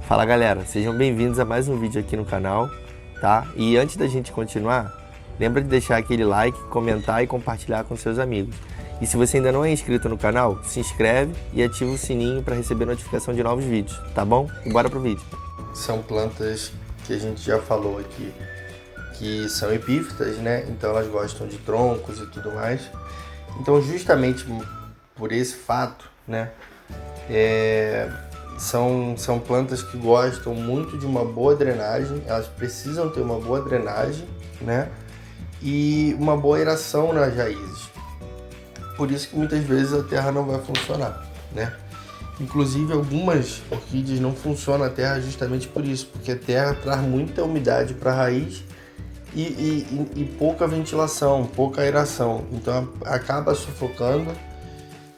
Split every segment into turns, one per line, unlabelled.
Fala galera, sejam bem-vindos a mais um vídeo aqui no canal, tá? E antes da gente continuar, lembra de deixar aquele like, comentar e compartilhar com seus amigos. E se você ainda não é inscrito no canal, se inscreve e ativa o sininho para receber notificação de novos vídeos, tá bom? E bora pro vídeo. São plantas que a gente já falou aqui, que são epífitas, né? Então elas gostam de troncos e tudo mais. Então justamente por esse fato, né? São plantas que gostam muito de uma boa drenagem, elas precisam ter uma boa drenagem, né? E uma boa aeração nas raízes. Por isso que muitas vezes a terra não vai funcionar, né? Inclusive algumas orquídeas não funcionam a terra justamente por isso, porque a terra traz muita umidade para a raiz e pouca ventilação, pouca aeração. Então acaba sufocando,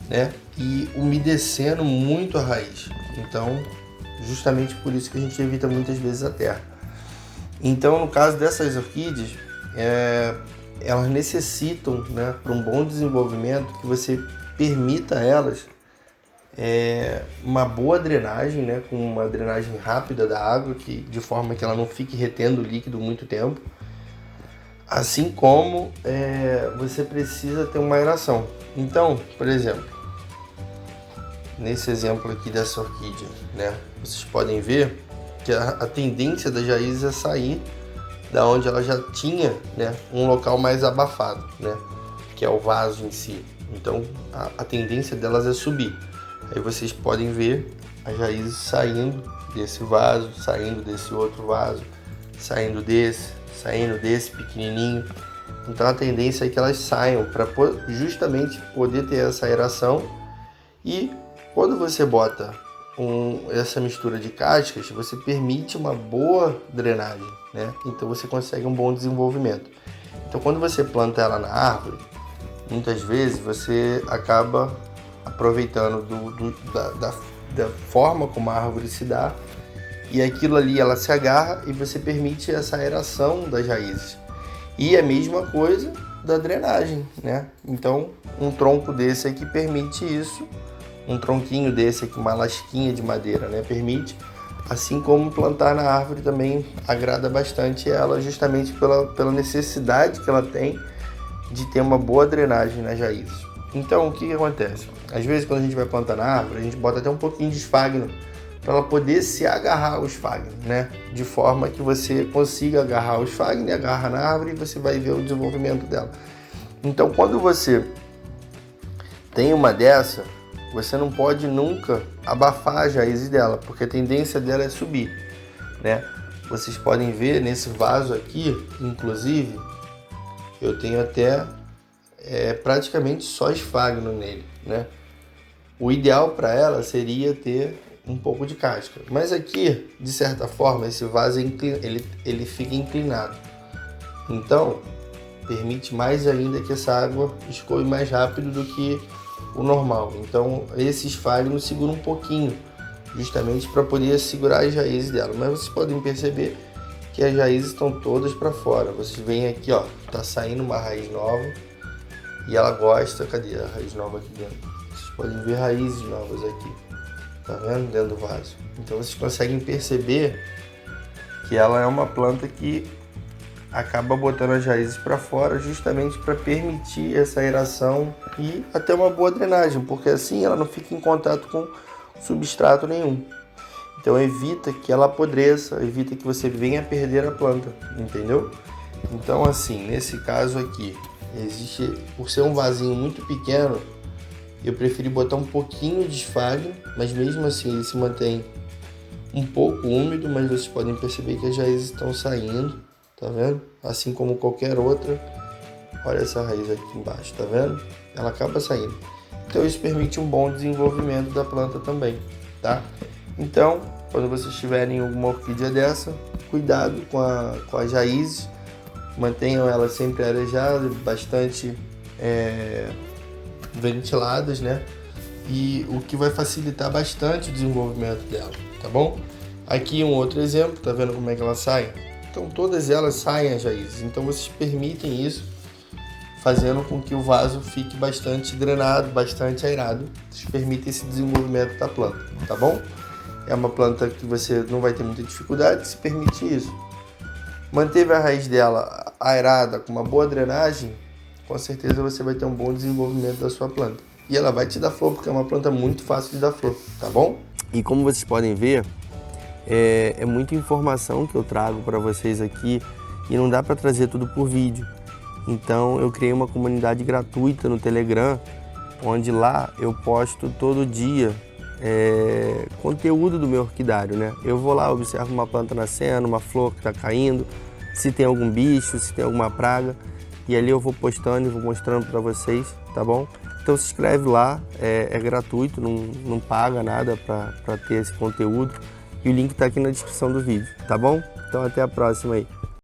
né? E umedecendo muito a raiz. Então, justamente por isso que a gente evita muitas vezes a terra. Então, no caso dessas orquídeas, elas necessitam, né, para um bom desenvolvimento, que você permita a elas uma boa drenagem, né, com uma drenagem rápida da água, de forma que ela não fique retendo líquido muito tempo. Assim como você precisa ter uma aeração. Então, por exemplo, nesse exemplo aqui dessa orquídea, né, vocês podem ver que a tendência das raízes é sair da onde ela já tinha, né, um local mais abafado, né, que é o vaso em si. Então a tendência delas é subir. Aí vocês podem ver as raízes saindo desse vaso, saindo desse outro vaso, saindo desse pequenininho. Então a tendência é que elas saiam para justamente poder ter essa aeração. E quando você bota essa mistura de cascas, você permite uma boa drenagem, né? Então você consegue um bom desenvolvimento. Então quando você planta ela na árvore, muitas vezes você acaba aproveitando da forma como a árvore se dá, e aquilo ali ela se agarra e você permite essa aeração das raízes. E a mesma coisa da drenagem, né? Então um tronco desse aqui permite isso. Um tronquinho desse aqui, uma lasquinha de madeira, né? Permite, assim como plantar na árvore também agrada bastante ela, justamente pela necessidade que ela tem de ter uma boa drenagem nas raízes. Então, o que acontece? Às vezes, quando a gente vai plantar na árvore, a gente bota até um pouquinho de esfagno para ela poder se agarrar ao esfagno, né? De forma que você consiga agarrar o esfagno e agarra na árvore e você vai ver o desenvolvimento dela. Então, quando você tem uma dessa, você não pode nunca abafar as raízes dela, porque a tendência dela é subir, né? Vocês podem ver nesse vaso aqui, inclusive, eu tenho até praticamente só esfagno nele, né? O ideal para ela seria ter um pouco de casca, mas aqui, de certa forma, esse vaso ele fica inclinado, então permite mais ainda que essa água escoe mais rápido do que o normal. Então esse esfagno segura um pouquinho, justamente para poder segurar as raízes dela. Mas vocês podem perceber que as raízes estão todas para fora. Vocês veem aqui, ó, tá saindo uma raiz nova e ela gosta. Cadê a raiz nova aqui dentro? Vocês podem ver raízes novas aqui, tá vendo? Dentro do vaso. Então vocês conseguem perceber que ela é uma planta que acaba botando as raízes para fora, justamente para permitir essa aeração e até uma boa drenagem, porque assim ela não fica em contato com substrato nenhum. Então evita que ela apodreça, evita que você venha a perder a planta, entendeu? Então assim, nesse caso aqui, por ser um vasinho muito pequeno, eu preferi botar um pouquinho de esfagno, mas mesmo assim ele se mantém um pouco úmido, mas vocês podem perceber que as raízes estão saindo. Tá vendo? Assim como qualquer outra. Olha essa raiz aqui embaixo, tá vendo? Ela acaba saindo. Então isso permite um bom desenvolvimento da planta também, tá? Então, quando vocês tiverem alguma orquídea dessa, cuidado com as raízes. Mantenham elas sempre arejadas, bastante ventiladas, né? E o que vai facilitar bastante o desenvolvimento dela, tá bom? Aqui um outro exemplo, tá vendo como é que ela sai? Então todas elas saem as raízes, então vocês permitem isso, fazendo com que o vaso fique bastante drenado, bastante aerado. Vocês permitem esse desenvolvimento da planta, tá bom? é uma planta que você não vai ter muita dificuldade, se permite isso. Manteve a raiz dela aerada, com uma boa drenagem, com certeza você vai ter um bom desenvolvimento da sua planta. E ela vai te dar flor, porque é uma planta muito fácil de dar flor, tá bom? E como vocês podem ver, é muita informação que eu trago para vocês aqui e não dá para trazer tudo por vídeo. Então eu criei uma comunidade gratuita no Telegram, onde lá eu posto todo dia conteúdo do meu orquidário, né? Eu vou lá, observo uma planta nascendo, uma flor que está caindo, se tem algum bicho, se tem alguma praga, e ali eu vou postando e vou mostrando para vocês, tá bom? Então se inscreve lá, é gratuito, não paga nada para ter esse conteúdo, e o link está aqui na descrição do vídeo, tá bom? Então até a próxima aí.